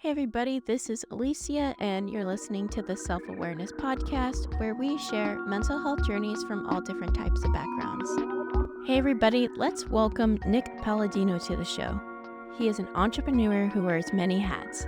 Hey, everybody, this is Alicia, and you're listening to the Self Awareness Podcast, where we share mental health journeys from all different types of backgrounds. Hey, everybody, let's welcome Nick Palladino to the show. He is an entrepreneur who wears many hats.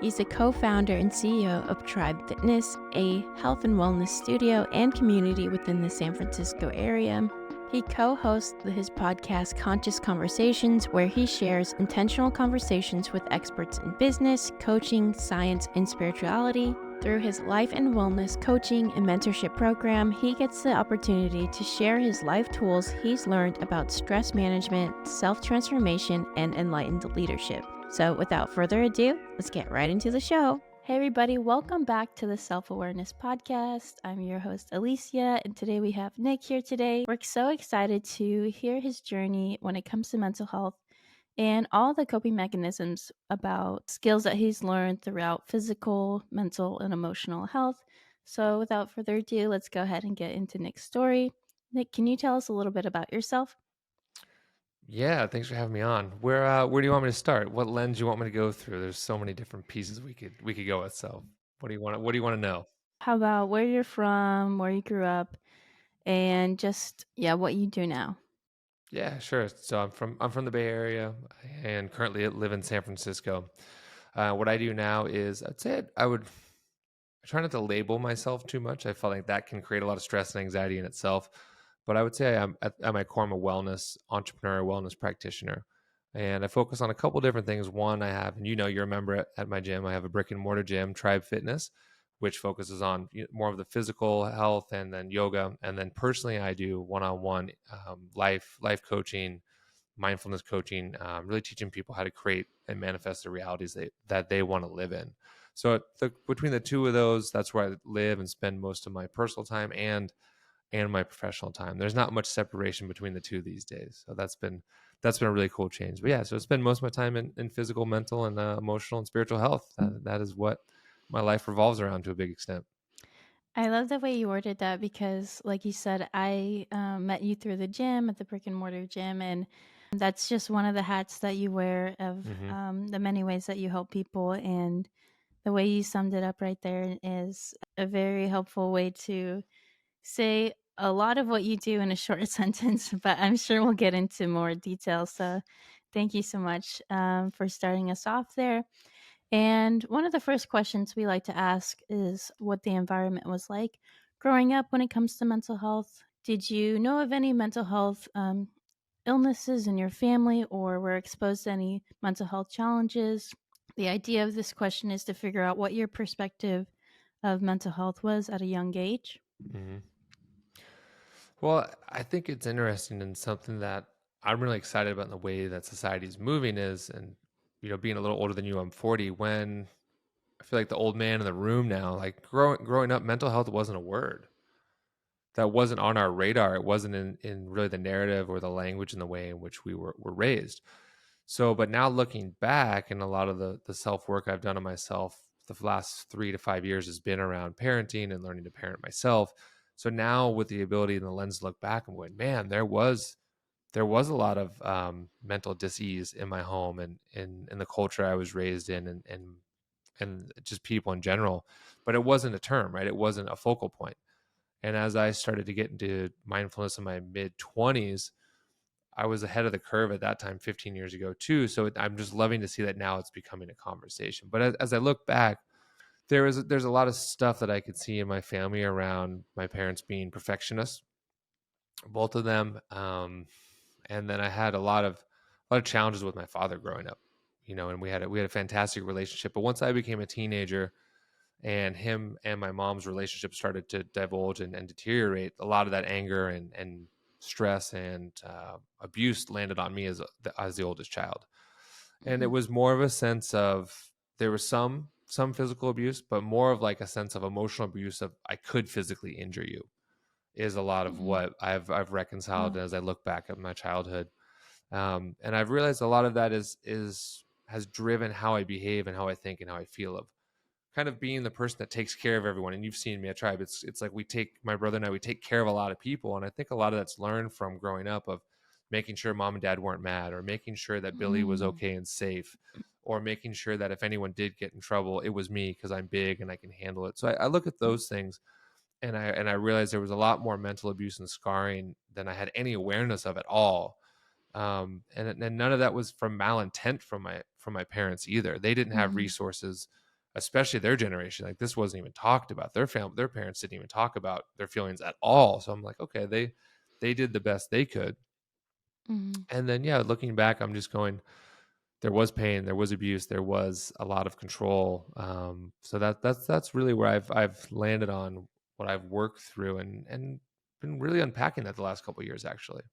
He's the co founder and CEO of Tribe Fitness, a health and wellness studio and community within the San Francisco area. He co-hosts his podcast Conscious Conversations, where he shares intentional conversations with experts in business, coaching, science, and spirituality. Through his life and wellness coaching and mentorship program, he gets the opportunity to share his life tools he's learned about stress management, self-transformation, and enlightened leadership. So without further ado, let's get right into the show. Hey everybody, welcome back to the Self-Awareness Podcast. I'm your host Alicia, and today we have Nick here today. We're so excited to hear his journey when it comes to mental health and all the coping mechanisms about skills that he's learned throughout physical, mental, and emotional health. So without further ado, let's go ahead and get into Nick's story. Nick, can you tell us a little bit about yourself? Yeah, thanks for having me on. Where do you want me to start? What lens do you want me to go through? There's so many different pieces we could go with. So, what do you want to know? How about where you're from, where you grew up, and just, what you do now? Yeah, sure. So I'm from the Bay Area and currently live in San Francisco. What I do now is I try not to label myself too much. I feel like that can create a lot of stress and anxiety in itself. But I would say at my core, I'm a wellness entrepreneur, wellness practitioner. And I focus on a couple different things. One, I have, and you're a member at my gym. I have a brick and mortar gym, Tribe Fitness, which focuses on more of the physical health and then yoga. And then personally, I do one-on-one life coaching, mindfulness coaching, really teaching people how to create and manifest the realities that they want to live in. So between the two of those, that's where I live and spend most of my personal time and my professional time. There's not much separation between the two these days. So that's been a really cool change. But yeah, so I spend most of my time in physical, mental, and emotional and spiritual health. That is what my life revolves around to a big extent. I love the way you worded that because, like you said, I met you through the gym at the brick and mortar gym, and that's just one of the hats that you wear of Hmm. the many ways that you help people. And the way you summed it up right there is a very helpful way to say a lot of what you do in a short sentence, but I'm sure we'll get into more details. So, thank you so much for starting us off there. And one of the first questions we like to ask is what the environment was like growing up when it comes to mental health. Did you know of any mental health illnesses in your family or were exposed to any mental health challenges? The idea of this question is to figure out what your perspective of mental health was at a young age. Hmm. Well, I think it's interesting and something that I'm really excited about in the way that society is moving is, and being a little older than you, I'm 40. When I feel like the old man in the room now, like growing up, mental health wasn't a word that wasn't on our radar. It wasn't in really the narrative or the language and the way in which we were raised. So, but now looking back, and a lot of the self work I've done on myself the last 3 to 5 years has been around parenting and learning to parent myself. So now with the ability and the lens to look back, I'm going, man, there was a lot of mental disease in my home and in the culture I was raised in, and just people in general. But it wasn't a term, right? It wasn't a focal point. And as I started to get into mindfulness in my mid 20s, I was ahead of the curve at that time 15 years ago too. So I'm just loving to see that now it's becoming a conversation. But as I look back, there's a lot of stuff that I could see in my family around my parents being perfectionists, both of them. And then I had a lot of challenges with my father growing up, and we had a fantastic relationship. But once I became a teenager, and him and my mom's relationship started to divulge and deteriorate, a lot of that anger and stress and abuse landed on me as the oldest child. And it Mhm. was more of a sense of, there was some physical abuse, but more of like a sense of emotional abuse of, I could physically injure you, is a lot of Mhm. what I've reconciled Oh. as I look back at my childhood. And I've realized a lot of that is has driven how I behave and how I think and how I feel, of kind of being the person that takes care of everyone. And you've seen me at Tribe. It's like my brother and I, we take care of a lot of people. And I think a lot of that's learned from growing up, of making sure mom and dad weren't mad, or making sure that Billy was Mm. okay and safe, or making sure that if anyone did get in trouble, it was me because I'm big and I can handle it. So I look at those things, and I realized there was a lot more mental abuse and scarring than I had any awareness of at all. And none of that was from malintent from my parents either. They didn't have Mm-hmm. resources, especially their generation. Like, this wasn't even talked about. Their parents didn't even talk about their feelings at all. So I'm like, okay, they did the best they could. Mm-hmm. And then, yeah, looking back, I'm just going, there was pain, there was abuse, there was a lot of control. So that's really where I've landed on what I've worked through, and been really unpacking that the last couple of years, actually.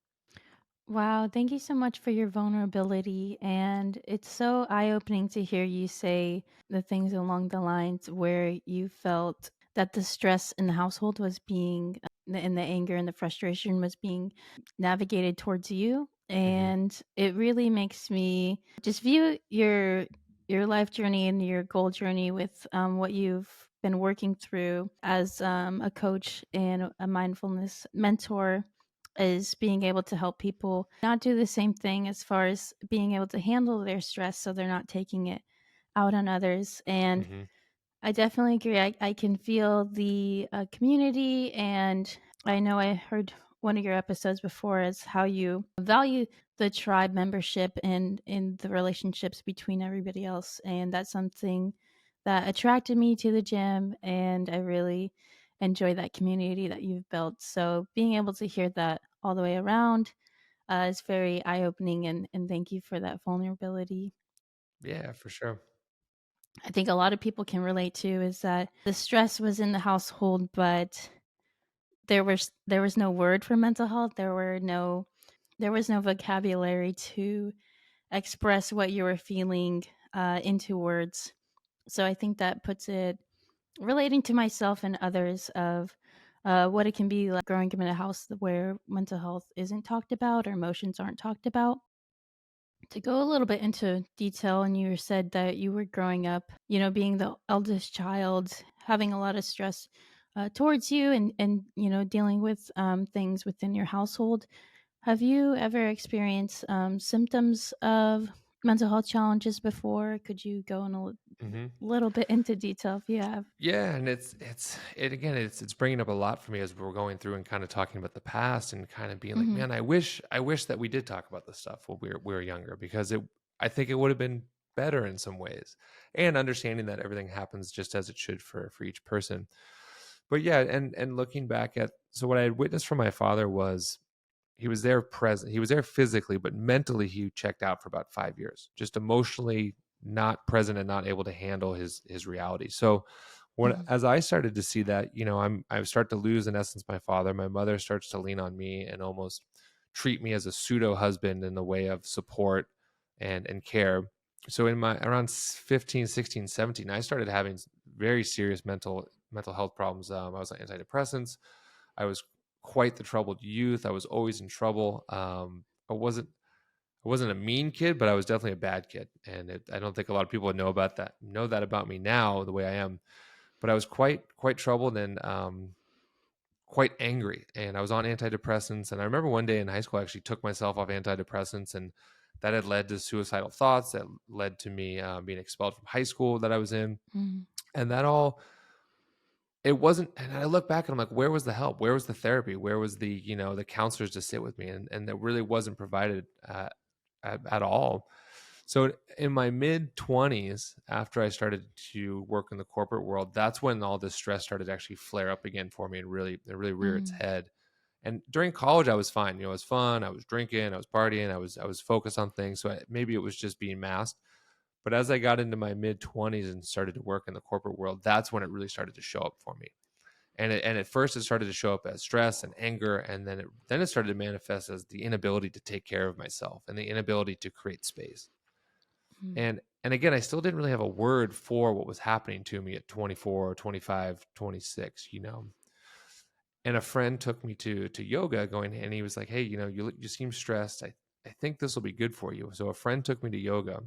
Wow, thank you so much for your vulnerability. And it's so eye opening to hear you say the things along the lines where you felt that the stress in the household was being, and the anger and the frustration was being navigated towards you. Hmm. And it really makes me just view your life journey and your goal journey with what you've been working through as a coach and a mindfulness mentor, is being able to help people not do the same thing as far as being able to handle their stress so they're not taking it out on others. And Hmm. I definitely agree. I can feel the community, and I know I heard one of your episodes before as how you value the tribe membership and in the relationships between everybody else. And that's something that attracted me to the gym, and I really enjoy that community that you've built. So being able to hear that all the way around is very eye opening, and thank you for that vulnerability. Yeah, for sure. I think a lot of people can relate to is that the stress was in the household, but there was no word for mental health. There was no vocabulary to express what you were feeling into words. So I think that puts it, relating to myself and others, of what it can be like growing up in a house where mental health isn't talked about or emotions aren't talked about. To go a little bit into detail, and you said that you were growing up, being the eldest child, having a lot of stress towards you, and dealing with things within your household. Have you ever experienced symptoms of mental health challenges before? Could you go in a Hmm. little bit into detail if you have? Yeah, and it's bringing up a lot for me as we're going through and kind of talking about the past and kind of being like, Mm-hmm. man, I wish that we did talk about this stuff when we were younger, because I think it would have been better in some ways, and understanding that everything happens just as it should for each person. But yeah, and looking back at, so what I had witnessed from my father was, he was there physically, but mentally he checked out for about 5 years, just emotionally not present and not able to handle his reality. So when, Mm-hmm. as I started to see that, I start to lose, in essence, my father. My mother starts to lean on me and almost treat me as a pseudo husband in the way of support and care. So in my around 15, 16, 17, I started having very serious mental health problems. I was on antidepressants. I was quite the troubled youth. I was always in trouble. I wasn't a mean kid, but I was definitely a bad kid, and I don't think a lot of people know that about me now, the way I am. But I was quite troubled, and quite angry, and I was on antidepressants. And I remember one day in high school, I actually took myself off antidepressants, and that had led to suicidal thoughts. That led to me being expelled from high school that I was in, Mm-hmm. and that all, it wasn't. And I look back and I'm like, where was the help? Where was the therapy? Where was the counselors to sit with me? And that really wasn't provided at all. So in my mid 20s, after I started to work in the corporate world, that's when all this stress started to actually flare up again for me, and really rear its Mm-hmm. head. And during college, I was fine. It was fun. I was drinking. I was partying. I was focused on things. So maybe it was just being masked. But as I got into my mid 20s and started to work in the corporate world, that's when it really started to show up for me. And at first it started to show up as stress and anger, and then it started to manifest as the inability to take care of myself and the inability to create space. And again, I still didn't really have a word for what was happening to me at 24, 25, 26, And a friend took me to yoga, going, and he was like, hey, you seem stressed. I think this will be good for you. So a friend took me to yoga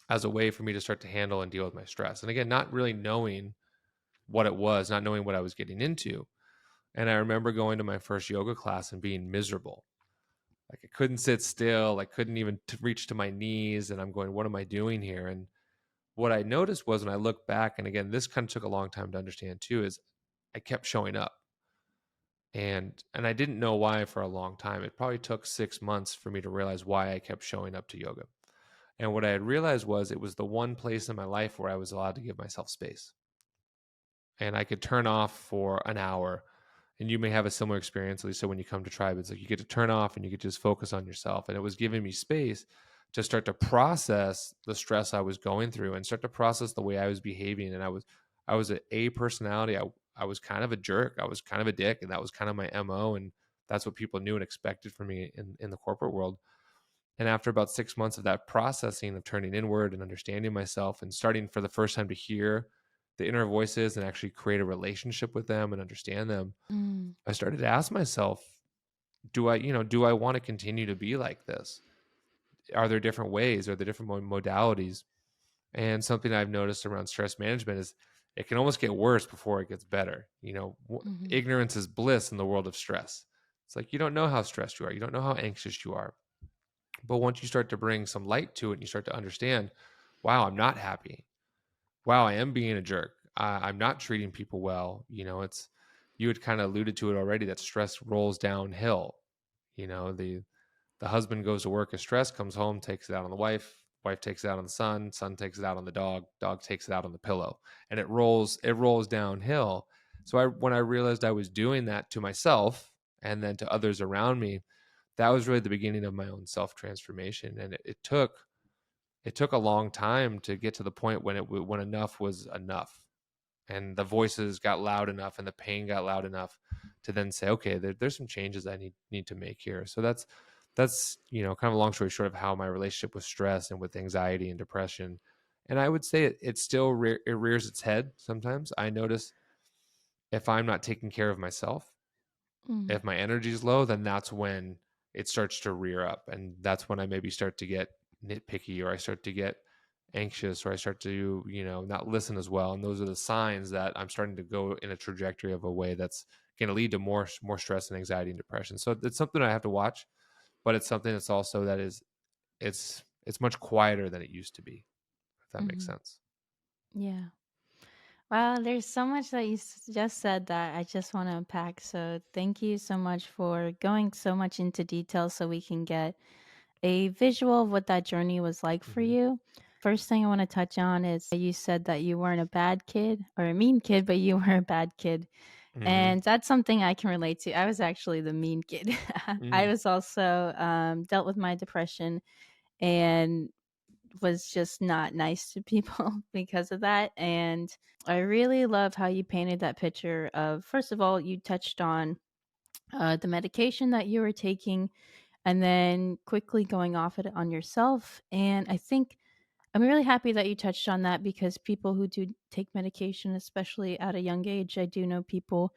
as a way for me to start to handle and deal with my stress. And again, not really knowing what it was, not knowing what I was getting into. And I remember going to my first yoga class and being miserable. Like I couldn't sit still. I couldn't even reach to my knees. And I'm going, what am I doing here? And what I noticed was when I look back, and again, this kind of took a long time to understand too, is I kept showing up. And I didn't know why for a long time. It probably took 6 months for me to realize why I kept showing up to yoga. And what I had realized was it was the one place in my life where I was allowed to give myself space. And I could turn off for an hour. And you may have a similar experience, at least so when you come to tribe, it's like you get to turn off and you get to just focus on yourself. And it was giving me space to start to process the stress I was going through and start to process the way I was behaving. And I was an A personality. I was kind of a jerk. I was kind of a dick. And that was kind of my MO. And that's what people knew and expected from me in the corporate world. And after about 6 months of that processing of turning inward and understanding myself and starting for the first time to hear the inner voices and actually create a relationship with them and understand them, Mm. I started to ask myself, do I want to continue to be like this? Are there different ways? Are there different modalities? And something I've noticed around stress management is it can almost get worse before it gets better. Mhm. Ignorance is bliss in the world of stress. It's like you don't know how stressed you are. You don't know how anxious you are. But once you start to bring some light to it and you start to understand, wow, I'm not happy. Wow, I am being a jerk. I'm not treating people well. You had kind of alluded to it already that stress rolls downhill. The husband goes to work as stressed, comes home, takes it out on the wife takes it out on the son takes it out on the dog takes it out on the pillow, and it rolls downhill. So when I realized I was doing that to myself and then to others around me, that was really the beginning of my own self transformation. And it took a long time to get to the point when enough was enough, and the voices got loud enough and the pain got loud enough to then say, okay, there's some changes I need to make here. So that's kind of a long story short of how my relationship with stress and with anxiety and depression. And I would say it still it rears its head sometimes. I notice if I'm not taking care of myself, Mm. if my energy is low, then that's when it starts to rear up. And that's when I maybe start to get nitpicky, or I start to get anxious, or I start to, not listen as well. And those are the signs that I'm starting to go in a trajectory of a way that's going to lead to more stress and anxiety and depression. So it's something I have to watch, but it's something that's also it's much quieter than it used to be, if that makes Mhm. sense. Yeah. Wow, there's so much that you just said that I just want to unpack. So, thank you so much for going so much into detail so we can get a visual of what that journey was like for Hmm. you. First thing I want to touch on is you said that you weren't a bad kid or a mean kid, but you were a bad kid. Hmm. And that's something I can relate to. I was actually the mean kid. I Mm. was also dealt with my depression and was just not nice to people because of that. And I really love how you painted that picture of, first of all, you touched on the medication that you were taking and then quickly going off it on yourself. And I think I'm really happy that you touched on that because people who do take medication, especially at a young age, I do know people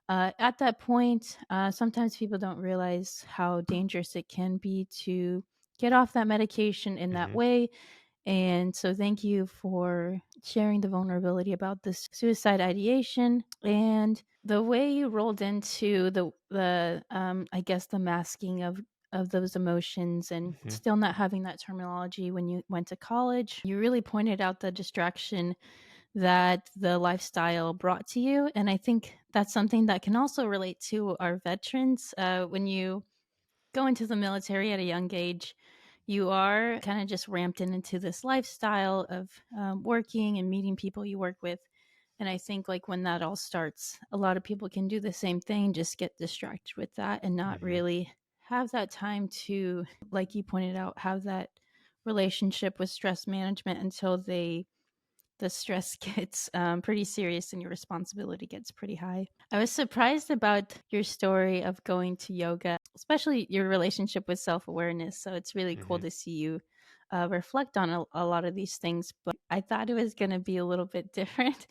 at that point, sometimes people don't realize how dangerous it can be to get off that medication in that Hmm. way. And so, thank you for sharing the vulnerability about this suicide ideation and the way you rolled into the I guess the masking of those emotions and Hmm. still not having that terminology when you went to college. You really pointed out the distraction that the lifestyle brought to you. And I think that's something that can also relate to our veterans. When you go into the military at a young age, you are kind of just ramped into this lifestyle of working and meeting people you work with. And I think like when that all starts, a lot of people can do the same thing, just get distracted with that and not Hmm. really have that time to, like you pointed out, have that relationship with stress management until the stress gets pretty serious and your responsibility gets pretty high. I was surprised about your story of going to yoga, especially your relationship with self awareness. So it's really cool Hmm. to see you reflect on a lot of these things. But I thought it was going to be a little bit different.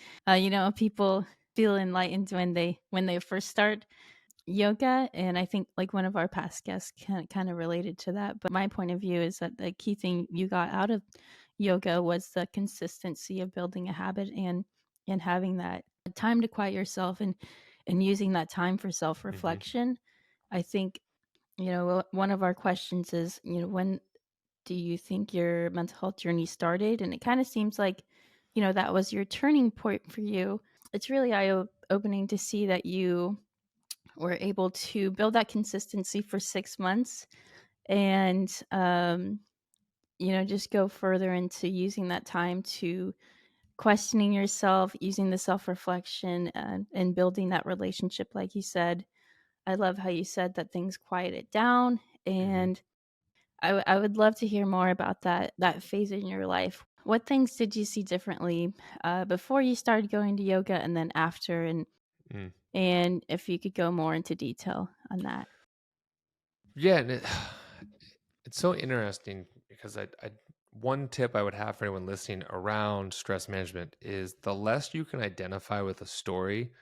People feel enlightened when they first start yoga, and I think like one of our past guests kind of related to that. But my point of view is that the key thing you got out of yoga was the consistency of building a habit and having that time to quiet yourself and using that time for Hmm. self-reflection. I think one of our questions is, when do you think your mental health journey started? And it kind of seems like, that was your turning point for you. It's really eye-opening to see that you were able to build that consistency for 6 months and, just go further into using that time to questioning yourself, using the self-reflection and building that relationship, like you said. I love how you said that things quieted down, Hmm. and I would love to hear more about that phase in your life. What things did you see differently before you started going to yoga, and then after, and if you could go more into detail on that. Yeah, and it's so interesting because one tip I would have for anyone listening around stress management is the less you can identify with a story,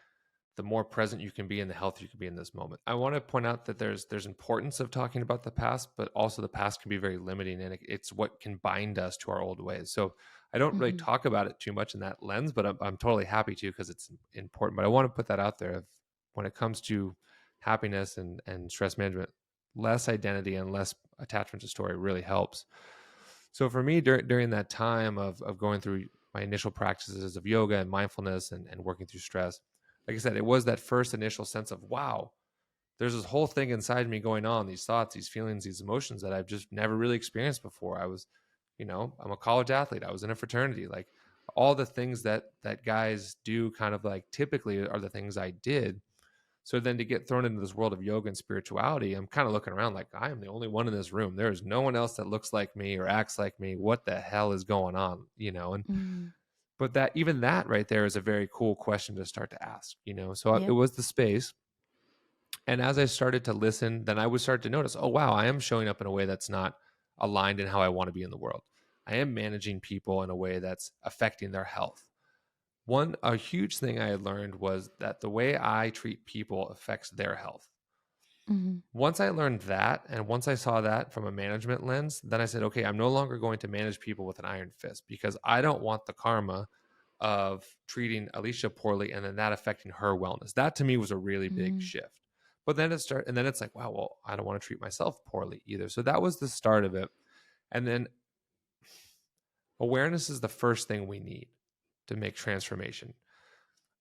the more present you can be and the healthier you can be in this moment. I want to point out that there's importance of talking about the past, but also the past can be very limiting, and it's what can bind us to our old ways. So I don't really Hmm. talk about it too much in that lens, but I'm totally happy to because it's important. But I want to put that out there. When it comes to happiness and stress management, less identity and less attachment to story really helps. So for me, during that time of going through my initial practices of yoga and mindfulness and working through stress, like I said, it was that first initial sense of, wow, there's this whole thing inside me going on, these thoughts, these feelings, these emotions that I've just never really experienced before. I'm a college athlete. I was in a fraternity. Like all the things that guys do kind of like typically are the things I did. So then to get thrown into this world of yoga and spirituality, I'm kind of looking around like I am the only one in this room. There is no one else that looks like me or acts like me. What the hell is going on? And Mm. but that even that right there is a very cool question to start to ask, so it Yep. was the space. And as I started to listen, then I would start to notice, oh wow, I am showing up in a way that's not aligned in how I want to be in the world. I am managing people in a way that's affecting their health. A huge thing I had learned was that the way I treat people affects their health. Hmm. Once I learned that, and once I saw that from a management lens, then I said, okay, I'm no longer going to manage people with an iron fist because I don't want the karma of treating Alicia poorly and then that affecting her wellness. That to me was a really big Hmm. shift. But then and then it's like, wow, well, I don't want to treat myself poorly either. So that was the start of it. And then awareness is the first thing we need to make transformation.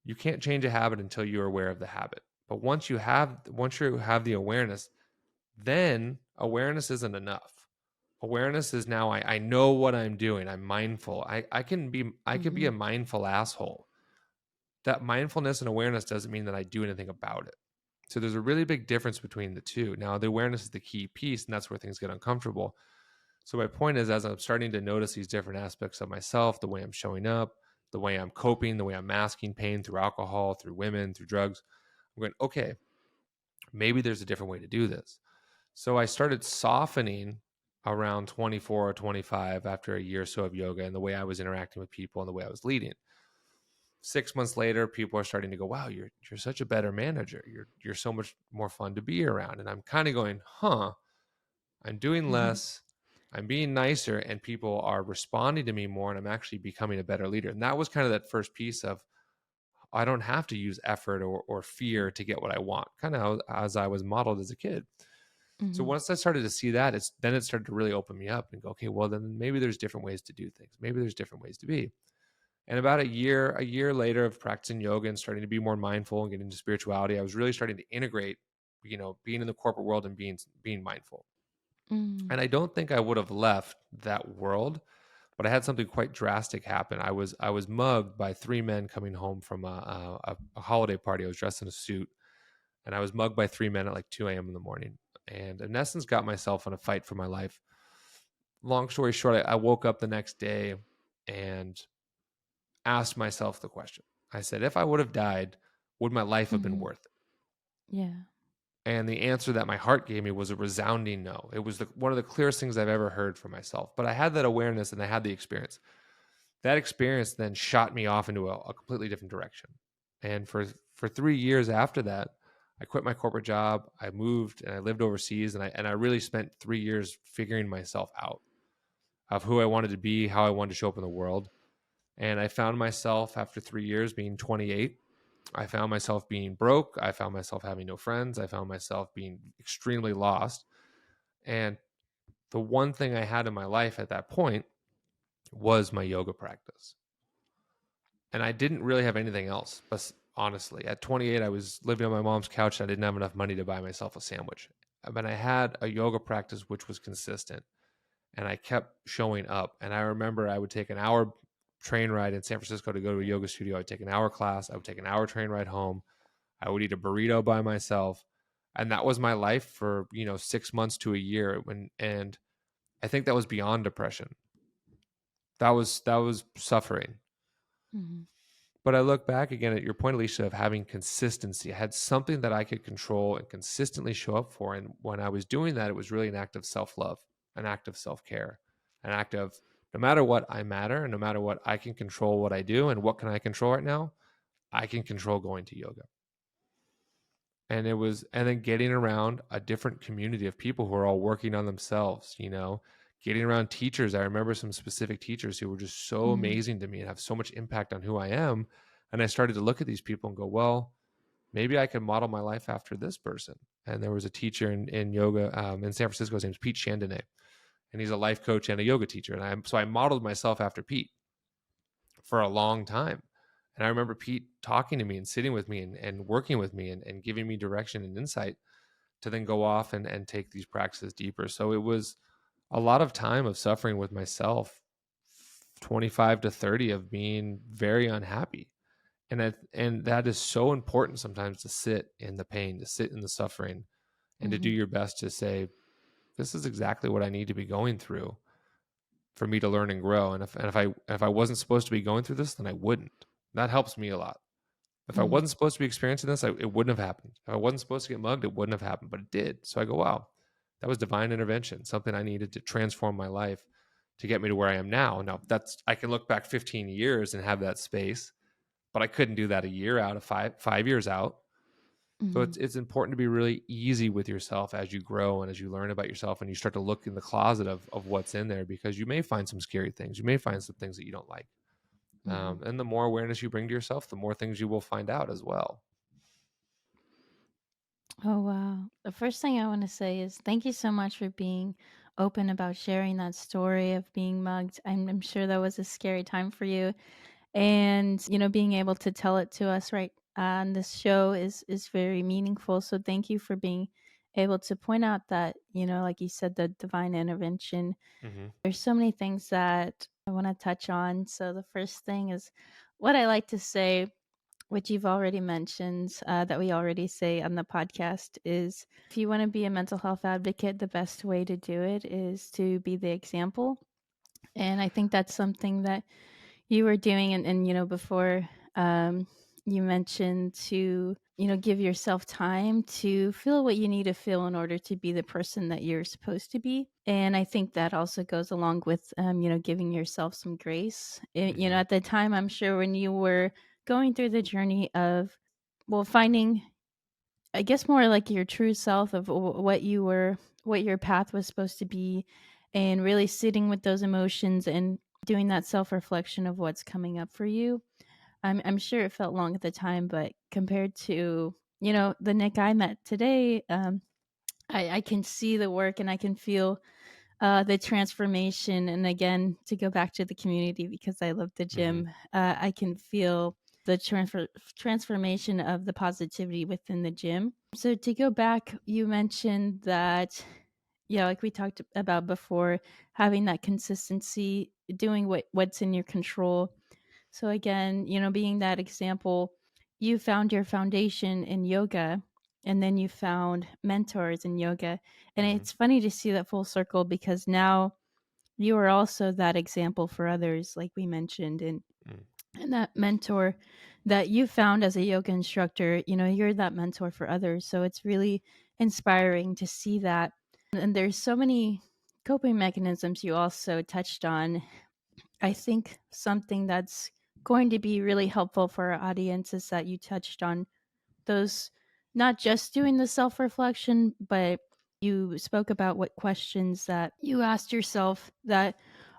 You can't change a habit until you're aware of the habit. But once you have the awareness, then awareness isn't enough. Awareness is now I know what I'm doing. I'm mindful. I can be Hmm. a mindful asshole. That mindfulness and awareness doesn't mean that I do anything about it. So there's a really big difference between the two. Now, the awareness is the key piece, and that's where things get uncomfortable. So my point is, as I'm starting to notice these different aspects of myself, the way I'm showing up, the way I'm coping, the way I'm masking pain through alcohol, through women, through drugs, I'm going, okay, maybe there's a different way to do this. So I started softening around 24 or 25 after a year or so of yoga and the way I was interacting with people and the way I was leading. 6 months later, people are starting to go, wow, you're such a better manager. You're so much more fun to be around. And I'm kind of going, huh, I'm doing Hmm. less, I'm being nicer, and people are responding to me more, and I'm actually becoming a better leader. And that was kind of that first piece of I don't have to use effort or fear to get what I want, kind of as I was modeled as a kid. So Hmm. once I started to see that, it started to really open me up and go, okay, well then maybe there's different ways to do things. Maybe there's different ways to be. And about a year later of practicing yoga and starting to be more mindful and getting into spirituality, I was really starting to integrate, being in the corporate world and being mindful. Hmm. And I don't think I would have left that world, but I had something quite drastic happen. I was mugged by three men coming home from a holiday party. I was dressed in a suit, and I was mugged by three men at like 2 a.m. in the morning. And in essence, got myself in a fight for my life. Long story short, I woke up the next day and asked myself the question. I said, if I would have died, would my life have been Hmm. worth it? Yeah. And the answer that my heart gave me was a resounding no. It was one of the clearest things I've ever heard for myself. But I had that awareness and I had the experience. That experience then shot me off into a completely different direction. And for 3 years after that, I quit my corporate job. I moved and I lived overseas, and I really spent 3 years figuring myself out of who I wanted to be, how I wanted to show up in the world. And I found myself after 3 years being 28. I found myself being broke. I found myself having no friends. I found myself being extremely lost. And the one thing I had in my life at that point was my yoga practice. And I didn't really have anything else. But honestly, at 28, I was living on my mom's couch. And I didn't have enough money to buy myself a sandwich. But I had a yoga practice which was consistent, and I kept showing up. And I remember I would take an hour train ride in San Francisco to go to a yoga studio. I'd take an hour class. I would take an hour train ride home. I would eat a burrito by myself. And that was my life for, 6 months to a year. And I think that was beyond depression. That was suffering. Mm-hmm. But I look back again at your point, Alicia, of having consistency. I had something that I could control and consistently show up for. And when I was doing that, it was really an act of self-love, an act of self-care, an act of no matter what, I matter, and no matter what, I can control what I do. And what can I control right now? I can control going to yoga. And then getting around a different community of people who are all working on themselves, getting around teachers. I remember some specific teachers who were just so Mm-hmm. amazing to me and have so much impact on who I am. And I started to look at these people and go, well, maybe I can model my life after this person. And there was a teacher in yoga in San Francisco. His name's Pete Chandonnet, and he's a life coach and a yoga teacher. So I modeled myself after Pete for a long time. And I remember Pete talking to me and sitting with me and working with me and giving me direction and insight to then go off and take these practices deeper. So it was a lot of time of suffering with myself, 25 to 30, of being very unhappy. And that is so important sometimes, to sit in the pain, to sit in the suffering, and to do Mm-hmm. your best to say, this is exactly what I need to be going through for me to learn and grow. And if I wasn't supposed to be going through this, then I wouldn't. That helps me a lot. If I Mm-hmm. wasn't supposed to be experiencing this, it wouldn't have happened. If I wasn't supposed to get mugged, it wouldn't have happened, but it did. So I go, wow, that was divine intervention, something I needed to transform my life to get me to where I am now. Now, I can look back 15 years and have that space, but I couldn't do that a year out of 5 years out. So Mm-hmm. it's important to be really easy with yourself as you grow and as you learn about yourself, and you start to look in the closet of what's in there, because you may find some scary things. You may find some things that you don't like. Mm-hmm. And the more awareness you bring to yourself, the more things you will find out as well. Oh, wow. The first thing I want to say is thank you so much for being open about sharing that story of being mugged. I'm sure that was a scary time for you. And, being able to tell it to us right on this show is very meaningful. So thank you for being able to point out that, like you said, the divine intervention. Mm-hmm. There's so many things that I want to touch on. So the first thing is what I like to say, which you've already mentioned, that we already say on the podcast, is if you want to be a mental health advocate, the best way to do it is to be the example. And I think that's something that you were doing. And before, you mentioned to, give yourself time to feel what you need to feel in order to be the person that you're supposed to be. And I think that also goes along with, giving yourself some grace. Mm-hmm. At the time, I'm sure when you were going through the journey of, well, finding, I guess, more like your true self of what your path was supposed to be, and really sitting with those emotions and doing that self reflection of what's coming up for you. I'm sure it felt long at the time, but compared to, the Nick I met today, I can see the work and I can feel the transformation. And again, to go back to the community, because I love the Mm-hmm. gym, I can feel the transformation of the positivity within the gym. So to go back, you mentioned that, yeah, like we talked about before, having that consistency, doing what's in your control. So again, being that example, you found your foundation in yoga, and then you found mentors in yoga. And Mm-hmm. it's funny to see that full circle, because now you are also that example for others, like we mentioned, and that mentor that you found as a yoga instructor, you're that mentor for others. So it's really inspiring to see that. And there's so many coping mechanisms you also touched on. I think something that's going to be really helpful for our audience is that you touched on those, not just doing the self reflection, but you spoke about what questions that you asked yourself that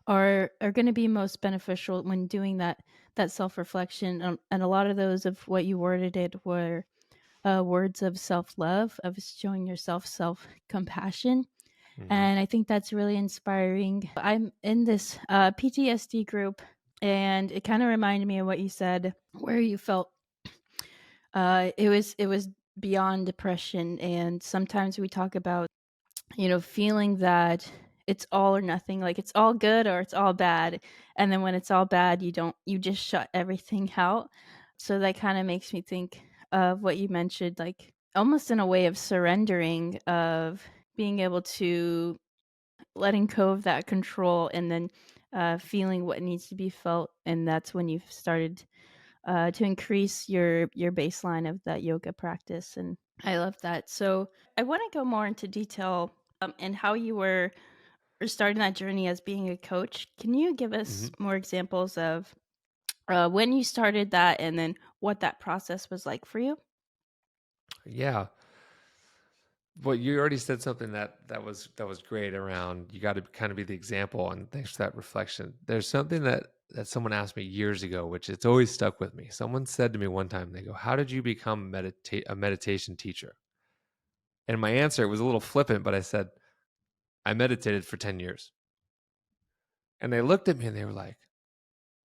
are going to be most beneficial when doing that self-reflection. And a lot of those of what you worded it were words of self-love, of showing yourself self-compassion. Hmm. And I think that's really inspiring. I'm in this PTSD group, and it kind of reminded me of what you said, where you felt it was beyond depression. And sometimes we talk about, feeling that it's all or nothing, like it's all good or it's all bad. And then when it's all bad, you just shut everything out. So that kind of makes me think of what you mentioned, like almost in a way of surrendering, of being able to letting go of that control, and then feeling what needs to be felt. And that's when you've started to increase your baseline of that yoga practice. And I love that. So I want to go more into detail and how you were starting that journey as being a coach. Can you give us Hmm. more examples of when you started that, and then what that process was like for you? Yeah. Well, you already said something that was great around you got to kind of be the example, and thanks for that reflection. There's something that someone asked me years ago, which it's always stuck with me. Someone said to me one time, they go, "How did you become a meditation teacher?" And my answer was a little flippant, but I said, "I meditated for 10 years." And they looked at me and they were like,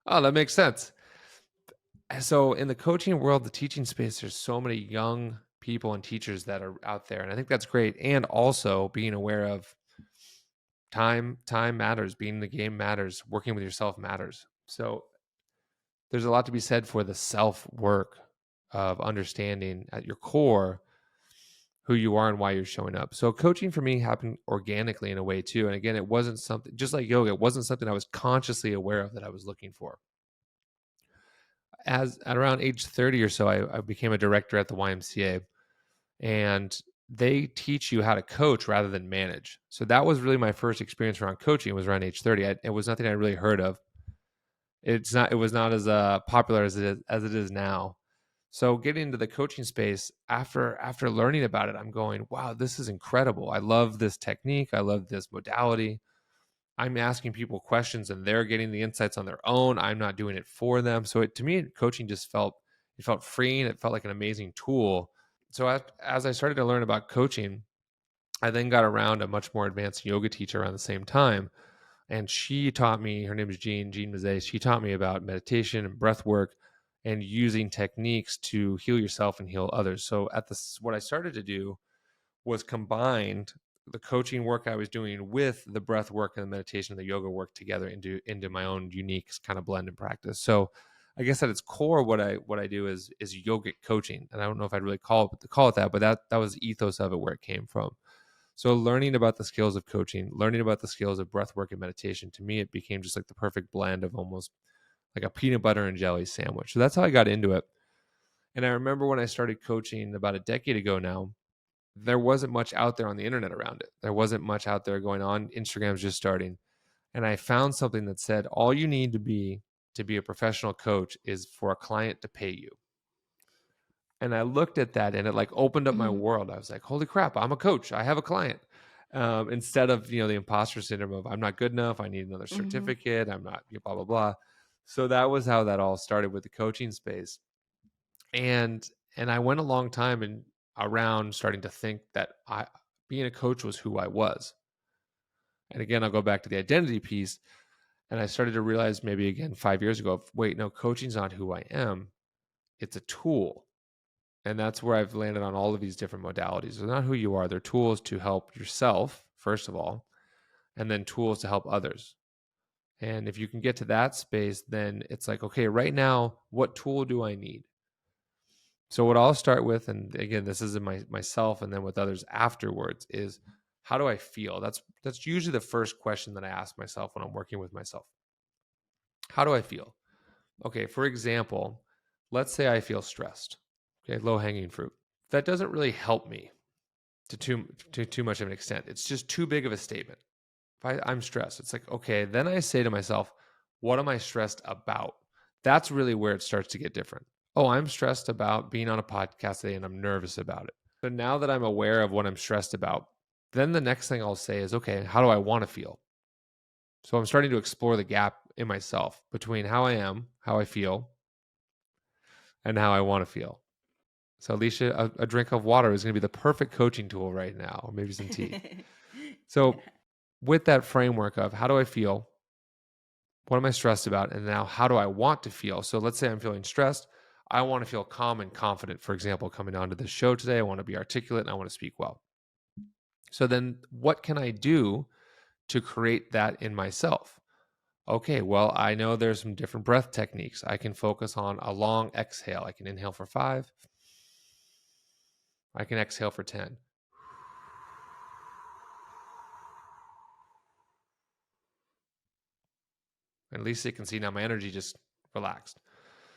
"Oh, that makes sense." And so in the coaching world, the teaching space, there's so many young people and teachers that are out there, and I think that's great. And also being aware of time matters, being in the game matters, working with yourself matters. So there's a lot to be said for the self work of understanding at your core who you are and why you're showing up. So coaching for me happened organically in a way too. And again, it wasn't something, just like yoga, it wasn't something I was consciously aware of that I was looking for. As at around age 30 or so, I became a director at the YMCA, and they teach you how to coach rather than manage. So that was really my first experience around coaching. It was around age 30. It was nothing I really heard of. It was not as popular as it is now. So getting into the coaching space after learning about it, I'm going, wow, this is incredible. I love this technique. I love this modality. I'm asking people questions and they're getting the insights on their own. I'm not doing it for them. So to me, coaching just felt freeing. It felt like an amazing tool. So as I started to learn about coaching, I then got around a much more advanced yoga teacher around the same time. And she taught me, her name is Jean Mazet. She taught me about meditation and breath work and using techniques to heal yourself and heal others. So what I started to do was combined the coaching work I was doing with the breath work and the meditation and the yoga work together into my own unique kind of blend and practice. So I guess at its core, what I do is yogic coaching, and I don't know if I'd really call it that, but that was the ethos of it, where it came from. So learning about the skills of coaching, learning about the skills of breath work and meditation, to me, it became just like the perfect blend of almost like a peanut butter and jelly sandwich. So that's how I got into it. And I remember when I started coaching about a decade ago now, there wasn't much out there on the internet around it. There wasn't much out there going on. Instagram's just starting. And I found something that said all you need to be a professional coach is for a client to pay you. And I looked at that and it like opened up my Hmm. world. I was like, holy crap, I'm a coach. I have a client. Instead of, the imposter syndrome of I'm not good enough. I need another Hmm. certificate. I'm not blah, blah, blah. So that was how that all started with the coaching space. And, and I went a long time and around starting to think that being a coach was who I was. And again, I'll go back to the identity piece. And I started to realize maybe again 5 years ago, wait, no, coaching's not who I am. It's a tool. And that's where I've landed on all of these different modalities. They're not who you are. They're tools to help yourself, first of all, and then tools to help others. And if you can get to that space, then it's like, okay, right now, what tool do I need? So what I'll start with, and again, this is in myself and then with others afterwards, is how do I feel? That's usually the first question that I ask myself when I'm working with myself. How do I feel? Okay, for example, let's say I feel stressed. Okay, low hanging fruit. That doesn't really help me to too much of an extent. It's just too big of a statement. If I'm stressed, it's like, okay, then I say to myself, what am I stressed about? That's really where it starts to get different. Oh, I'm stressed about being on a podcast today and I'm nervous about it. So now that I'm aware of what I'm stressed about, then the next thing I'll say is, okay, how do I want to feel? So I'm starting to explore the gap in myself between how I am, how I feel, and how I want to feel. So Alicia, a drink of water is going to be the perfect coaching tool right now, or maybe some tea. Yeah. So with that framework of how do I feel? What am I stressed about? And now how do I want to feel? So let's say I'm feeling stressed. I want to feel calm and confident. For example, coming onto this show today, I want to be articulate and I want to speak well. So then what can I do to create that in myself? Okay, well, I know there's some different breath techniques. I can focus on a long exhale. I can inhale for 5. I can exhale for 10. And at least you can see now my energy just relaxed.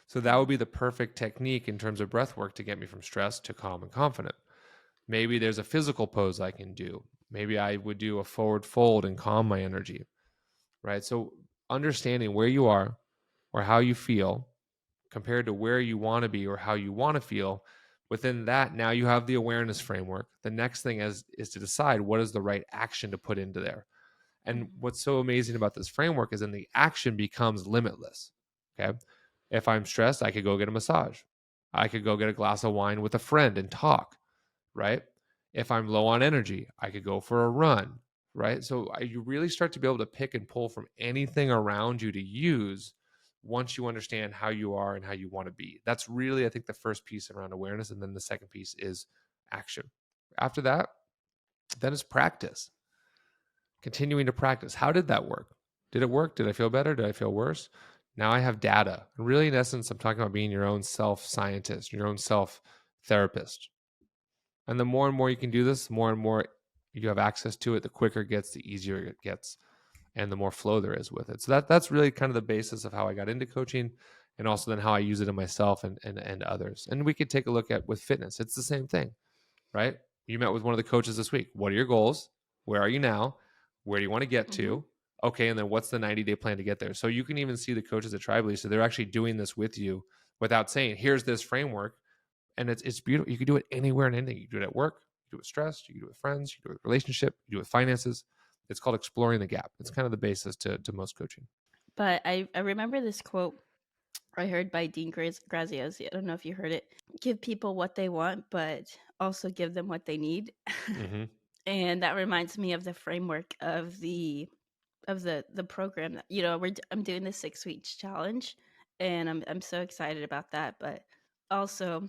So that would be the perfect technique in terms of breath work to get me from stress to calm and confident. Maybe there's a physical pose I can do. Maybe I would do a forward fold and calm my energy, right? So understanding where you are or how you feel compared to where you want to be or how you want to feel, within that, now you have the awareness framework. The next thing is to decide what is the right action to put into there. And what's so amazing about this framework is then the action becomes limitless. Okay. If I'm stressed, I could go get a massage. I could go get a glass of wine with a friend and talk, right? If I'm low on energy, I could go for a run, right? So you really start to be able to pick and pull from anything around you to use once you understand how you are and how you want to be. That's really, I think, the first piece around awareness. And then the second piece is action. After that, then it's practice, continuing to practice. How did that work? Did it work? Did I feel better? Did I feel worse? Now I have data. Really, in essence, I'm talking about being your own self scientist, your own self therapist. And the more and more you can do this, the more and more you have access to it, the quicker it gets, the easier it gets, and the more flow there is with it. So that's really kind of the basis of how I got into coaching, and also then how I use it in myself and others. And we could take a look at with fitness. It's the same thing, right? You met with one of the coaches this week. What are your goals? Where are you now? Where do you want to get to? Okay, and then what's the 90-day plan to get there? So you can even see the coaches at Tribally. So they're actually doing this with you without saying, here's this framework. And it's beautiful. You can do it anywhere and anything. You can do it at work, you can do it with stress, you can do it with friends, you can do it with relationship, you can do it with finances. It's called exploring the gap. It's kind of the basis to most coaching. But I remember this quote I heard by Dean Graziosi. I don't know if you heard it. Give people what they want, but also give them what they need. Mm-hmm. And that reminds me of the framework of the program that I'm doing the 6 week challenge, and I'm so excited about that. But also,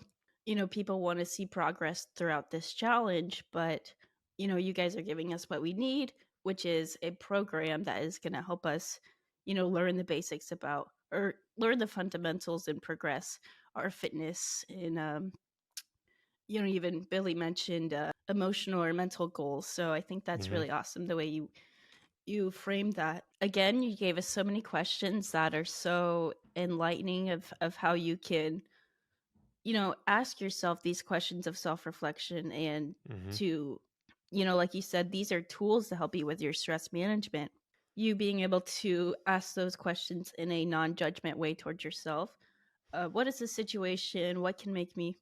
people want to see progress throughout this challenge, but you guys are giving us what we need, which is a program that is going to help us learn the basics about, or learn the fundamentals and progress our fitness. And even Billy mentioned emotional or mental goals, so I think that's Mm-hmm. really awesome the way you framed that. Again, you gave us so many questions that are so enlightening of how you can ask yourself these questions of self-reflection, and Mm-hmm. to like you said, these are tools to help you with your stress management. You being able to ask those questions in a non-judgment way towards yourself. What is the situation? What can make me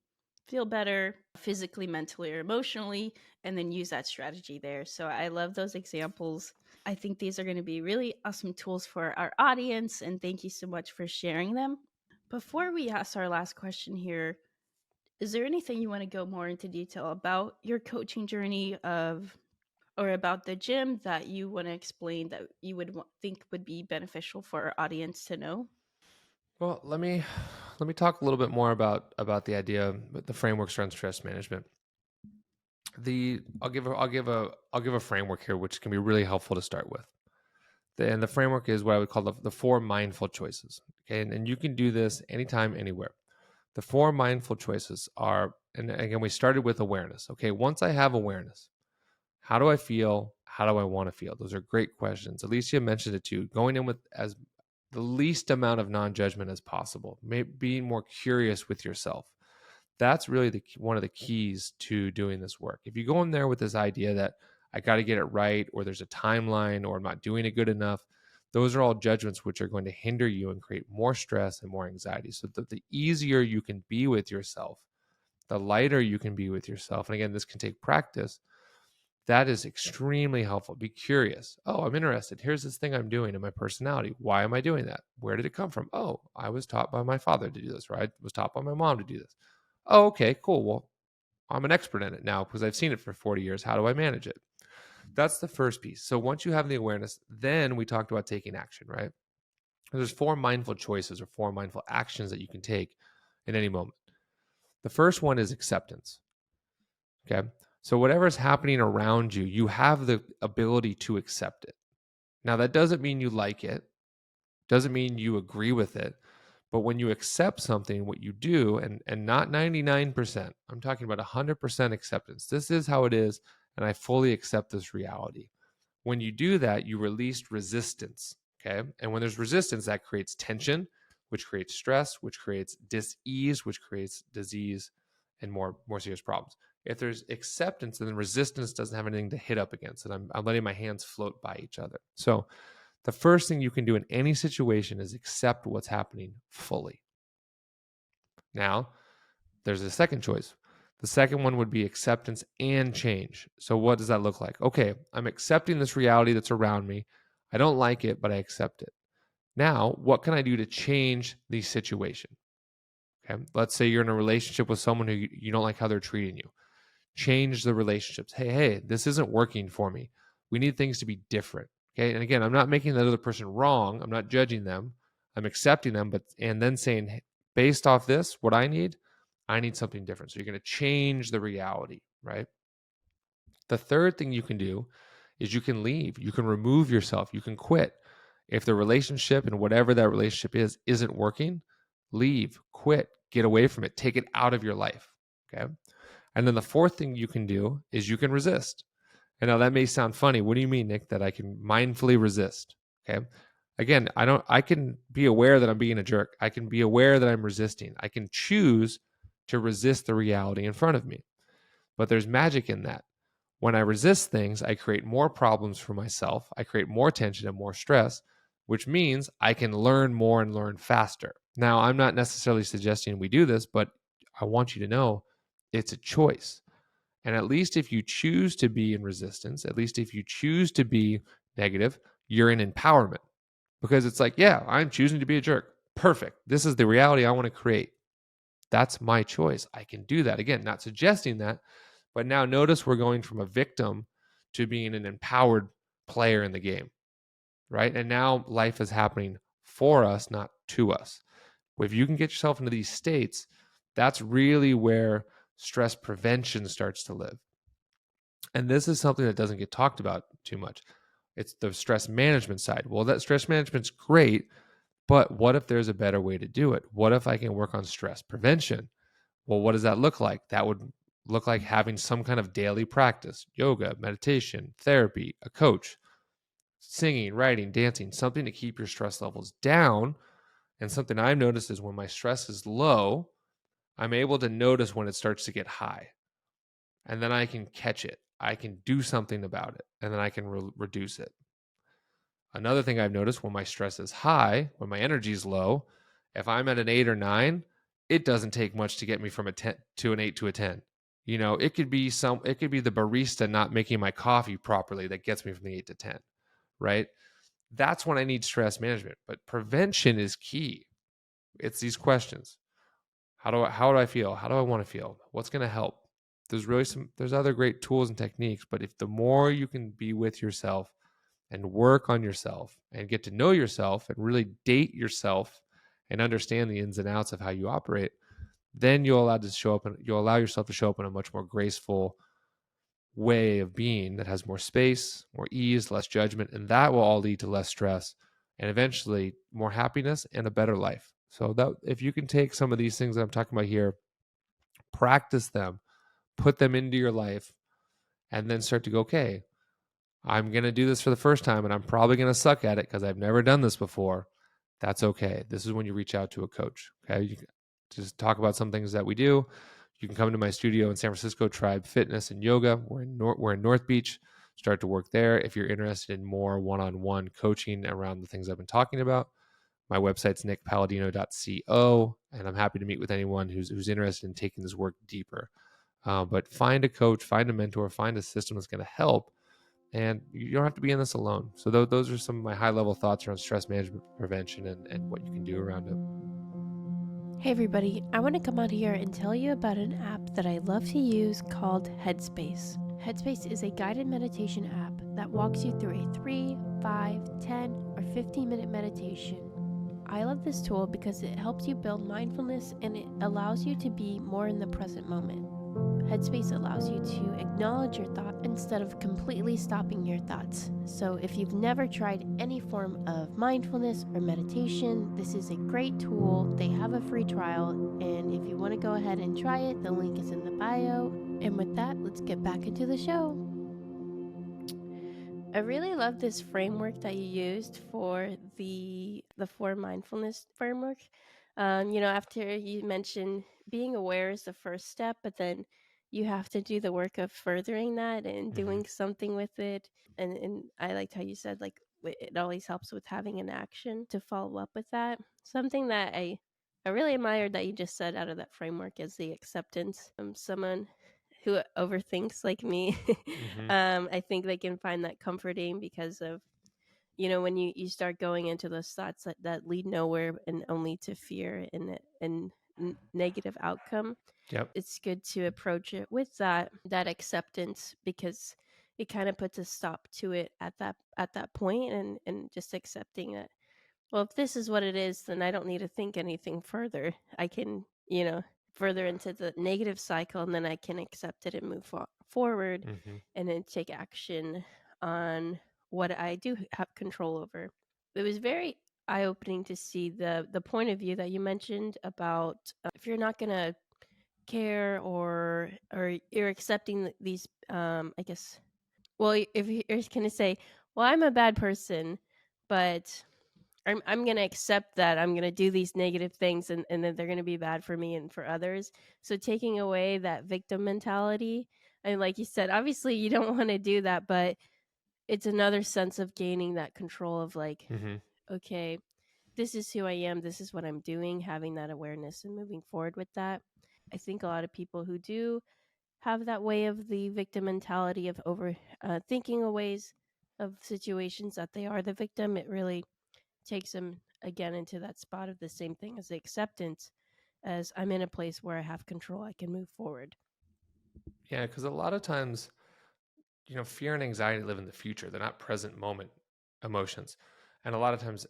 feel better physically, mentally, or emotionally? And then use that strategy there. So I love those examples. I think these are going to be really awesome tools for our audience. And thank you so much for sharing them. Before we ask our last question here, is there anything you want to go more into detail about your coaching journey or about the gym that you want to explain that you would think would be beneficial for our audience to know? Well, let me talk a little bit more about the idea of the frameworks around stress management. I'll give a framework here which can be really helpful to start with. And the framework is what I would call the 4 mindful choices. Okay, and you can do this anytime, anywhere. The 4 mindful choices are, and again, we started with awareness. Okay, once I have awareness, how do I feel? How do I want to feel? Those are great questions. Alicia mentioned it too. Going in with as the least amount of non-judgment as possible, being more curious with yourself. That's really one of the keys to doing this work. If you go in there with this idea that I got to get it right, or there's a timeline, or I'm not doing it good enough, those are all judgments which are going to hinder you and create more stress and more anxiety. So the easier you can be with yourself, the lighter you can be with yourself. And again, this can take practice. That is extremely helpful. Be curious. Oh, I'm interested. Here's this thing I'm doing in my personality. Why am I doing that? Where did it come from? Oh, I was taught by my father to do this, or I was taught by my mom to do this. Oh, okay, cool. Well, I'm an expert in it now because I've seen it for 40 years. How do I manage it? That's the first piece. So once you have the awareness, then we talked about taking action, right? There's 4 mindful choices or 4 mindful actions that you can take in any moment. The first one is acceptance. Okay. So whatever's happening around you, you have the ability to accept it. Now, that doesn't mean you like it, doesn't mean you agree with it. But when you accept something, what you do, and not 99%, I'm talking about 100% acceptance. This is how it is, and I fully accept this reality. When you do that, you release resistance. Okay. And when there's resistance, that creates tension, which creates stress, which creates dis-ease, which creates disease and more serious problems. If there's acceptance, then resistance doesn't have anything to hit up against, and I'm letting my hands float by each other. So the first thing you can do in any situation is accept what's happening fully. Now, there's a second choice. The second one would be acceptance and change. So what does that look like? Okay, I'm accepting this reality that's around me. I don't like it, but I accept it. Now, what can I do to change the situation? Okay, let's say you're in a relationship with someone who you don't like how they're treating you. Change the relationships. Hey, this isn't working for me. We need things to be different. Okay. And again, I'm not making that other person wrong. I'm not judging them. I'm accepting them, and then saying, hey, based off this, what I need something different. So you're going to change the reality, right? The third thing you can do is you can leave. You can remove yourself. You can quit. If the relationship and whatever that relationship is isn't working, leave, quit, get away from it, take it out of your life. Okay. And then the fourth thing you can do is you can resist. And now that may sound funny. What do you mean, Nick, that I can mindfully resist? Okay. Again, I can be aware that I'm being a jerk. I can be aware that I'm resisting. I can choose to resist the reality in front of me. But there's magic in that. When I resist things, I create more problems for myself. I create more tension and more stress, which means I can learn more and learn faster. Now, I'm not necessarily suggesting we do this, but I want you to know it's a choice. And at least if you choose to be in resistance, at least if you choose to be negative, you're in empowerment because it's like, yeah, I'm choosing to be a jerk. Perfect. This is the reality I want to create. That's my choice. I can do that. Again, not suggesting that, but now notice we're going from a victim to being an empowered player in the game, right? And now life is happening for us, not to us. If you can get yourself into these states, that's really where stress prevention starts to live. And this is something that doesn't get talked about too much. It's the stress management side. Well, that stress management's great, but what if there's a better way to do it? What if I can work on stress prevention? Well, what does that look like? That would look like having some kind of daily practice, yoga, meditation, therapy, a coach, singing, writing, dancing, something to keep your stress levels down. And something I've noticed is when my stress is low, I'm able to notice when it starts to get high. And then I can catch it. I can do something about it, and then I can reduce it. Another thing I've noticed when my stress is high, when my energy is low, if I'm at an 8 or 9, it doesn't take much to get me from a 10 to an 8 to a 10. You know, it could be the barista not making my coffee properly that gets me from the 8 to 10, right? That's when I need stress management, but prevention is key. It's these questions. How do I feel? How do I want to feel? What's going to help? There's other great tools and techniques, but if the more you can be with yourself and work on yourself and get to know yourself and really date yourself and understand the ins and outs of how you operate, then you'll allow yourself to show up in a much more graceful way of being that has more space, more ease, less judgment, and that will all lead to less stress and eventually more happiness and a better life. So that if you can take some of these things that I'm talking about here, practice them, put them into your life, and then start to go, okay, I'm going to do this for the first time and I'm probably going to suck at it because I've never done this before. That's okay. This is when you reach out to a coach. Okay. You can just talk about some things that we do. You can come to my studio in San Francisco, Tribe Fitness and Yoga. We're in North Beach. Start to work there. If you're interested in more one-on-one coaching around the things I've been talking about, my website's nickpalladino.co, and I'm happy to meet with anyone who's interested in taking this work deeper. But find a coach, find a mentor, find a system that's going to help, and you don't have to be in this alone. So those are some of my high level thoughts around stress management prevention and what you can do around it. Hey everybody, I want to come out here and tell you about an app that I love to use called Headspace. Headspace is a guided meditation app that walks you through a 3, 5, 10, or 15-minute meditation. I love this tool because it helps you build mindfulness and it allows you to be more in the present moment. Headspace allows you to acknowledge your thought instead of completely stopping your thoughts. So, if you've never tried any form of mindfulness or meditation, this is a great tool. They have a free trial, and if you want to go ahead and try it, the link is in the bio. And with that, let's get back into the show. I really love this framework that you used for the four mindfulness framework. After you mentioned being aware is the first step, but then you have to do the work of furthering that and Mm-hmm. doing something with it. And I liked how you said like it always helps with having an action to follow up with that. Something that I really admired that you just said out of that framework is the acceptance. Someone who overthinks like me, Mm-hmm. I think they can find that comforting because of, when you start going into those thoughts that lead nowhere and only to fear and negative outcome. Yep. It's good to approach it with that acceptance because it kind of puts a stop to it at that point and just accepting that, well, if this is what it is, then I don't need to think anything further. I can, further into the negative cycle, and then I can accept it and move forward Mm-hmm. and then take action on what I do have control over. It was very eye opening to see the point of view that you mentioned about if you're not going to care or you're accepting these, I guess, well, if you're going to say, well, I'm a bad person, but I'm gonna accept that I'm gonna do these negative things and then they're gonna be bad for me and for others. So taking away that victim mentality, and like you said, obviously you don't want to do that, but it's another sense of gaining that control of like, Mm-hmm. okay, this is who I am, this is what I'm doing, having that awareness and moving forward with that. I think a lot of people who do have that way of the victim mentality of over thinking of ways of situations that they are the victim, it really takes them again into that spot of the same thing as the acceptance, as I'm in a place where I have control, I can move forward. Yeah, because a lot of times, fear and anxiety live in the future. They're not present moment emotions. And a lot of times,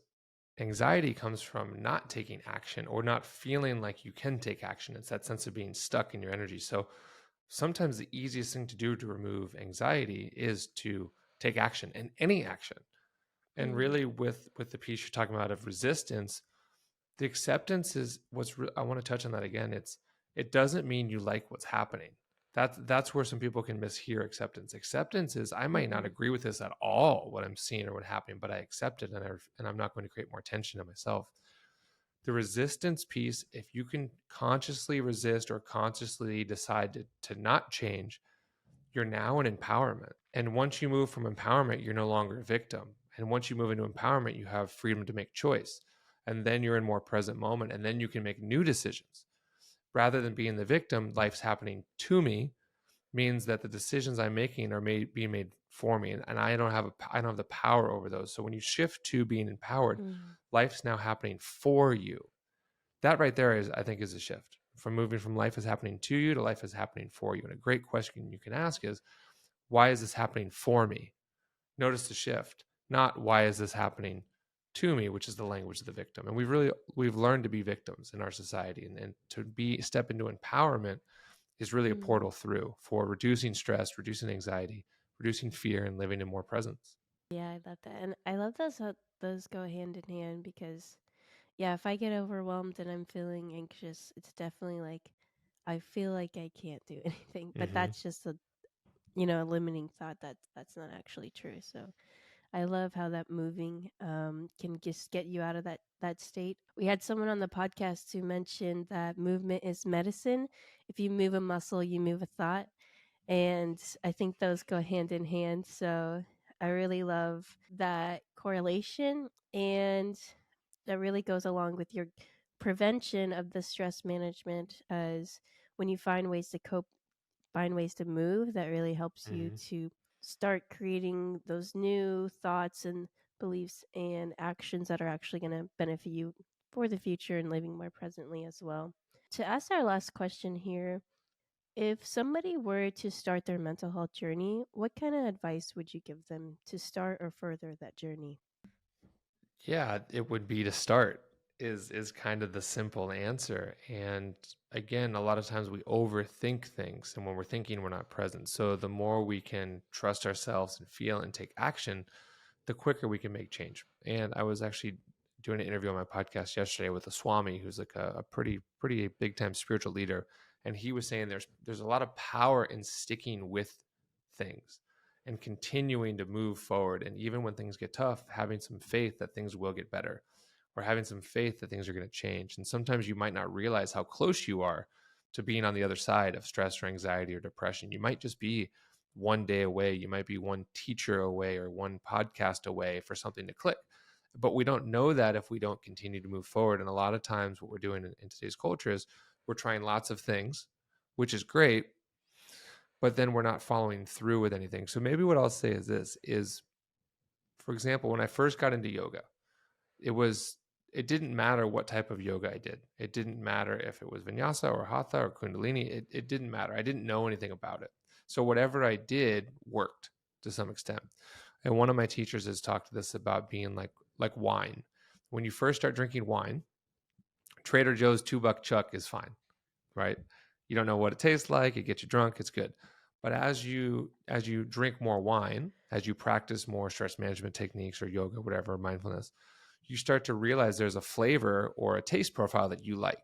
anxiety comes from not taking action or not feeling like you can take action. It's that sense of being stuck in your energy. So sometimes the easiest thing to do to remove anxiety is to take action and any action. And Mm. really, with the piece you're talking about of resistance, the acceptance is I want to touch on that again. It doesn't mean you like what's happening. That's where some people can mishear acceptance. Acceptance is I might not Mm-hmm. agree with this at all, what I'm seeing or what happening, but I accept it, and I'm not going to create more tension in myself. The resistance piece, if you can consciously resist or consciously decide to not change, you're now in empowerment. And once you move from empowerment, you're no longer a victim. And once you move into empowerment, you have freedom to make choice. And then you're in more present moment. And then you can make new decisions. Rather than being the victim, life's happening to me means that the decisions I'm making are being made for me. And I don't have the power over those. So when you shift to being empowered, Mm-hmm. life's now happening for you. That right there I think is a shift from moving from life is happening to you to life is happening for you. And a great question you can ask is, why is this happening for me? Notice the shift, not why is this happening to me, which is the language of the victim. And we've learned to be victims in our society, and to step into empowerment is really a Mm-hmm. portal through for reducing stress, reducing anxiety, reducing fear, and living in more presence. Yeah, I love that, and I love those go hand in hand because yeah, if I get overwhelmed and I'm feeling anxious, it's definitely like I feel like I can't do anything, but Mm-hmm. that's just a limiting thought that's not actually true. So I love how that moving can just get you out of that state. We had someone on the podcast who mentioned that movement is medicine. If you move a muscle, you move a thought, and I think those go hand in hand. So I really love that correlation, and that really goes along with your prevention of the stress management as when you find ways to cope find ways to move that really helps you Hmm. to start creating those new thoughts and beliefs and actions that are actually going to benefit you for the future and living more presently as well. To ask our last question here, if somebody were to start their mental health journey, what kind of advice would you give them to start or further that journey? Yeah, it would be to start is kind of the simple answer. And again, a lot of times we overthink things, and when we're thinking, we're not present. So the more we can trust ourselves and feel and take action, the quicker we can make change. And I was actually doing an interview on my podcast yesterday with a Swami who's like a pretty big time spiritual leader. And he was saying there's a lot of power in sticking with things and continuing to move forward. And even when things get tough, having some faith that things will get better, or having some faith that things are going to change. And sometimes you might not realize how close you are to being on the other side of stress or anxiety or depression. You might just be one day away. You might be one teacher away or one podcast away for something to click. But we don't know that if we don't continue to move forward. And a lot of times, what we're doing in today's culture is we're trying lots of things, which is great, but then we're not following through with anything. So maybe what I'll say is this is, for example, when I first got into yoga, it was it didn't matter what type of yoga I did. It didn't matter if it was vinyasa or hatha or kundalini. It didn't matter. I didn't know anything about it. So whatever I did worked to some extent. And one of my teachers has talked to this about being like wine. When you first start drinking wine, Trader Joe's $2 chuck is fine, right? You don't know what it tastes like. It gets you drunk. It's good. But as you drink more wine, as you practice more stress management techniques or yoga, whatever, mindfulness, you start to realize there's a flavor or a taste profile that you like.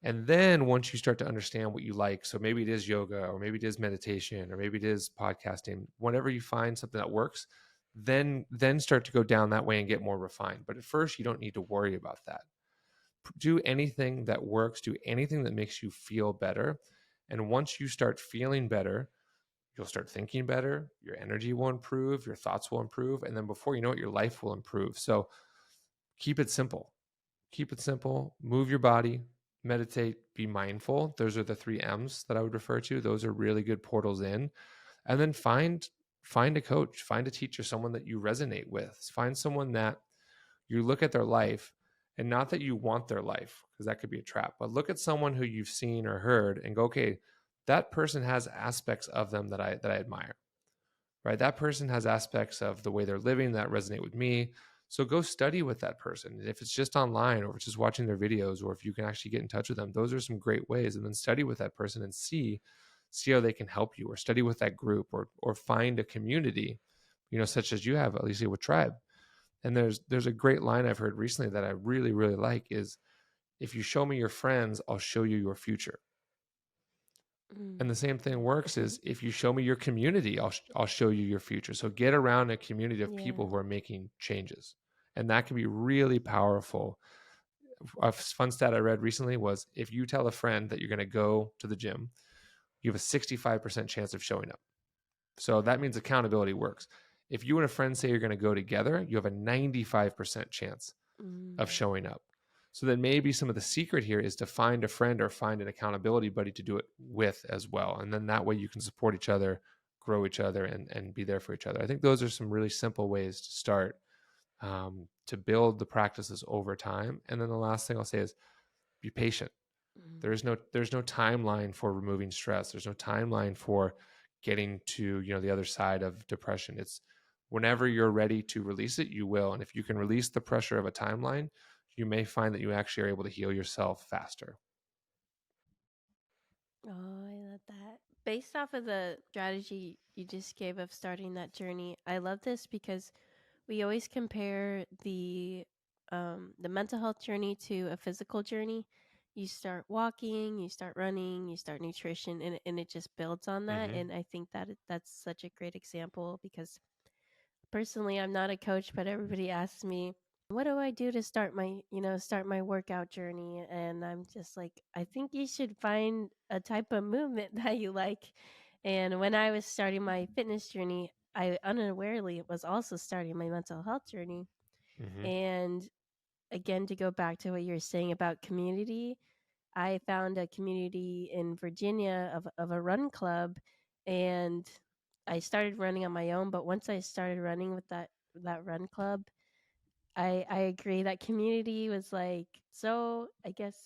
And then once you start to understand what you like, so maybe it is yoga or maybe it is meditation or maybe it is podcasting, whenever you find something that works, then start to go down that way and get more refined. But at first you don't need to worry about that. Do anything that works, do anything that makes you feel better. And once you start feeling better, you'll start thinking better, your energy will improve, your thoughts will improve, and then before you know it, your life will improve. So keep it simple. Keep it simple. Move your body, meditate, be mindful. Those are the 3 M's that I would refer to. Those are really good portals in. And then find a coach, find a teacher, someone that you resonate with. Find someone that you look at their life, and not that you want their life, because that could be a trap, but look at someone who you've seen or heard and go, okay, that person has aspects of them that I admire, right? That person has aspects of the way they're living that resonate with me. So go study with that person. And if it's just online or if it's just watching their videos, or if you can actually get in touch with them, those are some great ways. And then study with that person and see how they can help you, or study with that group, or find a community, such as you have, Alicia, with Tribe. And there's a great line I've heard recently that I really, really like is, if you show me your friends, I'll show you your future. Mm. And the same thing works Hmm. is, if you show me your community, I'll show you your future. So get around a community of people Yeah. who are making changes. And that can be really powerful. A fun stat I read recently was, if you tell a friend that you're going to go to the gym, you have a 65% chance of showing up. So that means accountability works. If you and a friend say you're going to go together, you have a 95% chance of Mm. showing up. So then maybe some of the secret here is to find a friend or find an accountability buddy to do it with as well. And then that way you can support each other, grow each other, and be there for each other. I think those are some really simple ways to start, to build the practices over time. And then the last thing I'll say is, be patient. Mm. There's no timeline for removing stress. There's no timeline for getting to the other side of depression. It's whenever you're ready to release it, you will. And if you can release the pressure of a timeline, you may find that you actually are able to heal yourself faster. Oh, I love that. Based off of the strategy you just gave of starting that journey, I love this because we always compare the mental health journey to a physical journey. You start walking, you start running, you start nutrition, and it just builds on that. Mm-hmm. And I think that that's such a great example because personally, I'm not a coach, but everybody asks me, what do I do to start my workout journey? And I'm just like, I think you should find a type of movement that you like. And when I was starting my fitness journey, I unawarely was also starting my mental health journey. Mm-hmm. And again, to go back to what you were saying about community, I found a community in Virginia of a run club, and I started running on my own. But once I started running with that run club, I agree that community was like so. I guess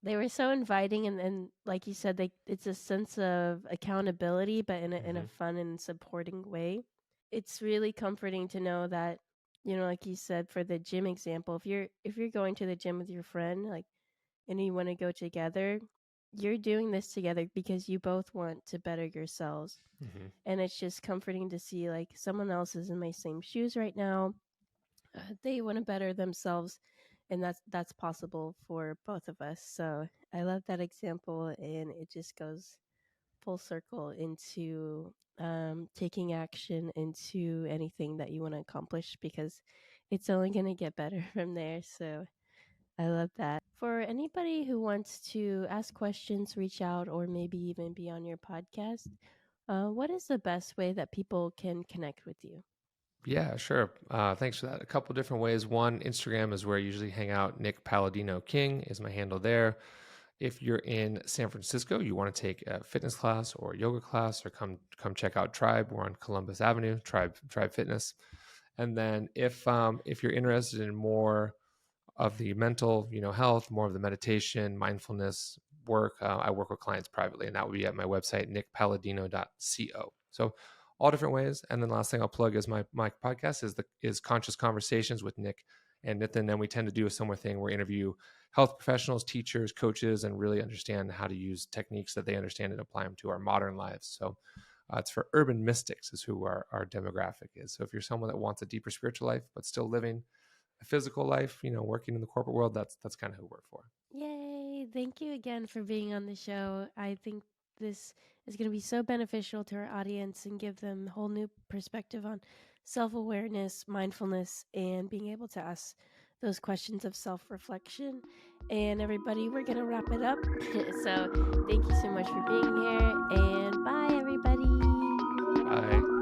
they were so inviting, and like you said, it's a sense of accountability, but in a Hmm. fun and supporting way. It's really comforting to know that, like you said, for the gym example, if you're going to the gym with your friend, like, and you want to go together, you're doing this together because you both want to better yourselves. Hmm. And it's just comforting to see like someone else is in my same shoes right now. They want to better themselves, and that's possible for both of us. So I love that example, and it just goes full circle into taking action into anything that you want to accomplish, because it's only going to get better from there. So I love that. For anybody who wants to ask questions, reach out, or maybe even be on your podcast, what is the best way that people can connect with you? Yeah, sure. Thanks for that. A couple different ways. One, Instagram is where I usually hang out. Nick Palladino King is my handle there. If you're in San Francisco, you want to take a fitness class or yoga class, or come check out Tribe. We're on Columbus Avenue, Tribe Fitness. And then if you're interested in more of the mental, health, more of the meditation, mindfulness work, I work with clients privately, and that would be at my website, nickpalladino.co. So all different ways. And then last thing I'll plug is my podcast is Conscious Conversations with Nick and Nitin. And we tend to do a similar thing. We interview health professionals, teachers, coaches, and really understand how to use techniques that they understand and apply them to our modern lives. So it's for urban mystics is who our demographic is. So if you're someone that wants a deeper spiritual life, but still living a physical life, working in the corporate world, that's kind of who we're for. Yay! Thank you again for being on the show. I think this is going to be so beneficial to our audience and give them a whole new perspective on self awareness, mindfulness, and being able to ask those questions of self reflection. And everybody, we're going to wrap it up. So thank you so much for being here, and bye, everybody. Bye.